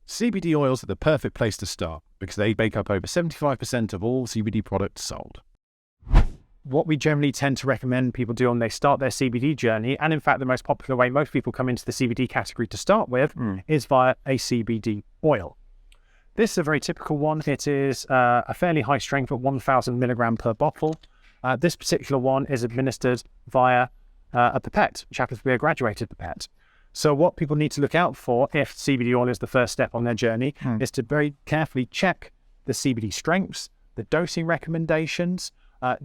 CBD oils are the perfect place to start because they make up over 75% of all CBD products sold. What we generally tend to recommend people do when they start their CBD journey, and in fact the most popular way most people come into the CBD category to start with, is via a CBD oil. This is a very typical one. It is a fairly high strength at 1,000 milligram per bottle. This particular one is administered via a pipette, which happens to be a graduated pipette. So what people need to look out for if CBD oil is the first step on their journey is to very carefully check the CBD strengths, the dosing recommendations.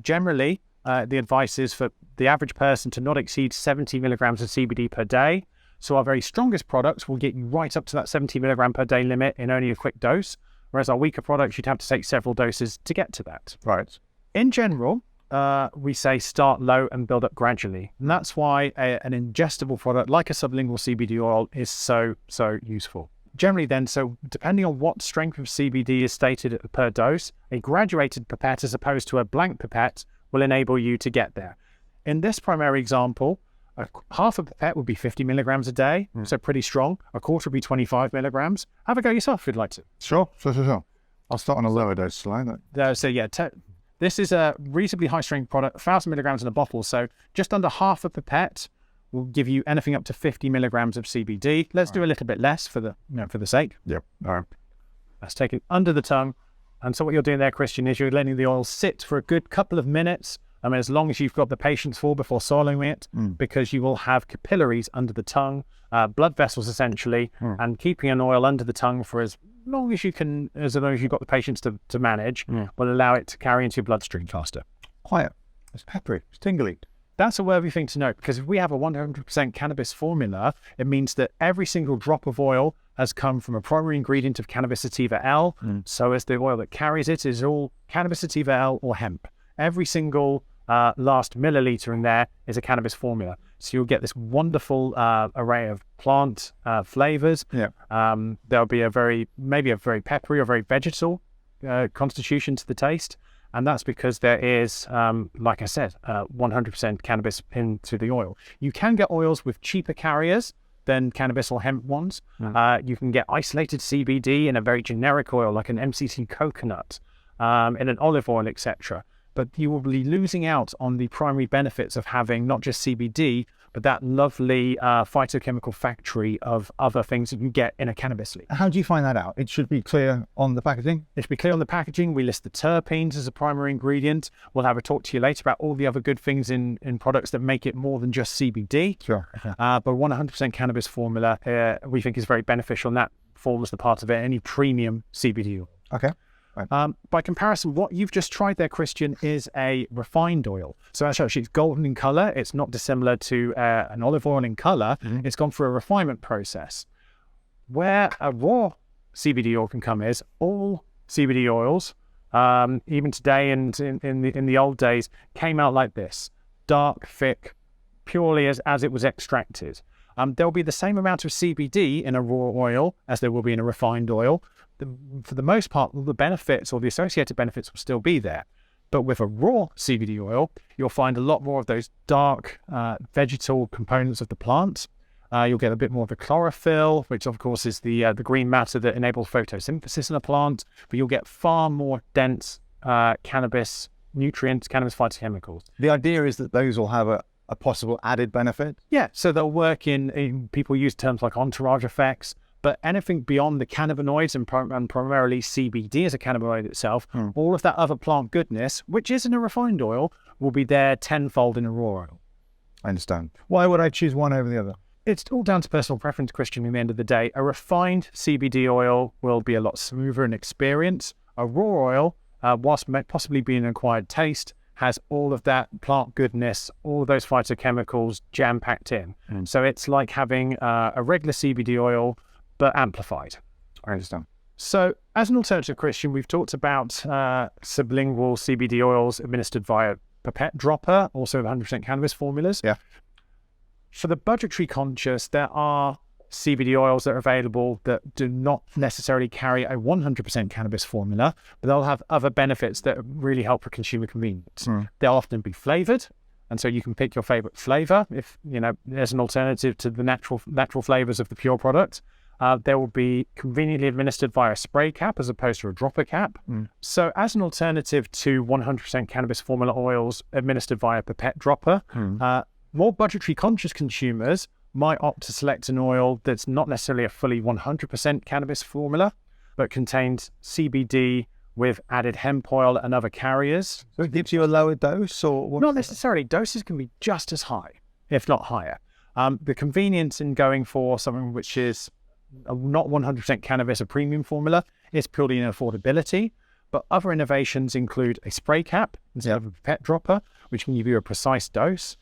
Generally, the advice is for the average person to not exceed 70 milligrams of CBD per day. So our very strongest products will get you right up to that 70 milligram per day limit in only a quick dose, whereas our weaker products, you'd have to take several doses to get to that. Right. In general, we say start low and build up gradually. And that's why an ingestible product like a sublingual CBD oil is so useful. Generally then, so depending on what strength of CBD is stated per dose, a graduated pipette as opposed to a blank pipette will enable you to get there. In this primary example, half a pipette would be 50 milligrams a day, so pretty strong. A quarter would be 25 milligrams. Have a go yourself if you'd like to. Sure. I'll start on a lower dose, shall I? So yeah, this is a reasonably high strength product, 1,000 milligrams in a bottle. So just under half a pipette will give you anything up to 50 milligrams of CBD. Let's do a little bit less for the sake. Yep. All right. Let's take it under the tongue. And so what you're doing there, Christian, is you're letting the oil sit for a good couple of minutes. I mean, as long as you've got the patience for before swallowing it, because you will have capillaries under the tongue, blood vessels essentially, and keeping an oil under the tongue for as long as you can, as long as you've got the patience to manage, will allow it to carry into your bloodstream faster. Quiet. It's peppery. It's tingly. That's a worthy thing to note, because if we have a 100% cannabis formula, it means that every single drop of oil has come from a primary ingredient of cannabis sativa L. So as the oil that carries it is all cannabis sativa L or hemp. Every single last milliliter in there is a cannabis formula. So you'll get this wonderful array of plant flavors. There'll be maybe a very peppery or very vegetal constitution to the taste. And that's because there is, like I said, 100% cannabis into the oil. You can get oils with cheaper carriers than cannabis or hemp ones. You can get isolated CBD in a very generic oil, like an MCT coconut, in an olive oil, etc. But you will be losing out on the primary benefits of having not just CBD, but that lovely phytochemical factory of other things that you get in a cannabis leaf. How do you find that out? It should be clear on the packaging? It should be clear on the packaging. We list the terpenes as a primary ingredient. We'll have a talk to you later about all the other good things in products that make it more than just CBD. Sure. But 100% cannabis formula we think is very beneficial, and that forms the part of it, any premium CBD oil. Okay. Right. By comparison, what you've just tried there, Christian, is a refined oil. So actually, it's golden in color. It's not dissimilar to an olive oil in color. It's gone through a refinement process. Where a raw CBD oil can come is all CBD oils, even today and in the old days, came out like this, dark, thick, purely as it was extracted. There'll be the same amount of CBD in a raw oil as there will be in a refined oil. For the most part, the benefits or the associated benefits will still be there. But with a raw CBD oil, you'll find a lot more of those dark vegetal components of the plant. You'll get a bit more of the chlorophyll, which of course is the green matter that enables photosynthesis in a plant. But you'll get far more dense cannabis nutrients, cannabis phytochemicals. The idea is that those will have a possible added benefit? Yeah, so they'll work in people use terms like entourage effects, but anything beyond the cannabinoids and primarily CBD as a cannabinoid itself, all of that other plant goodness, which is in a refined oil, will be there tenfold in a raw oil. I understand. Why would I choose one over the other? It's all down to personal preference, Christian, in the end of the day. A refined CBD oil will be a lot smoother in experience. A raw oil, whilst possibly being an acquired taste, has all of that plant goodness, all of those phytochemicals jam-packed in. So it's like having a regular CBD oil, but amplified. I understand. So as an alternative, Christian, we've talked about sublingual CBD oils administered via pipette dropper, also 100% cannabis formulas. Yeah. For the budgetary conscious, there are CBD oils that are available that do not necessarily carry a 100% cannabis formula, but they'll have other benefits that really help for consumer convenience. They'll often be flavored, and so you can pick your favorite flavor if, there's an alternative to the natural flavors of the pure product. They will be conveniently administered via a spray cap as opposed to a dropper cap. So as an alternative to 100% cannabis formula oils administered via a pipette dropper, more budgetary conscious consumers might opt to select an oil that's not necessarily a fully 100% cannabis formula, but contains CBD with added hemp oil and other carriers. So it gives you a lower dose, or what? Not necessarily. Doses can be just as high, if not higher. The convenience in going for something which is not 100% cannabis, a premium formula, is purely in affordability. But other innovations include a spray cap instead of a pipette dropper, which can give you a precise dose.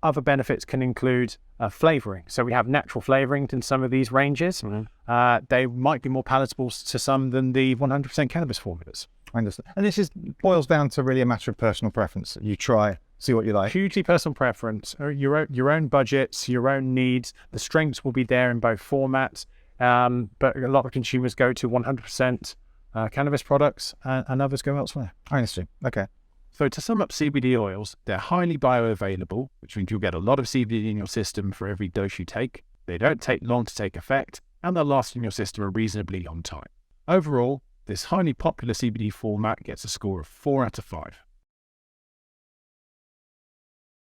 Other benefits can include flavoring. So we have natural flavoring in some of these ranges. They might be more palatable to some than the 100% cannabis formulas. I understand. And this boils down to really a matter of personal preference. You try, see what you like. Hugely personal preference, your own budgets, your own needs. The strengths will be there in both formats, but a lot of consumers go to 100% cannabis products and others go elsewhere. I understand. Okay. So to sum up CBD oils, they're highly bioavailable, which means you'll get a lot of CBD in your system for every dose you take. They don't take long to take effect, and they'll last in your system a reasonably long time. Overall, this highly popular CBD format gets a score of 4 out of 5.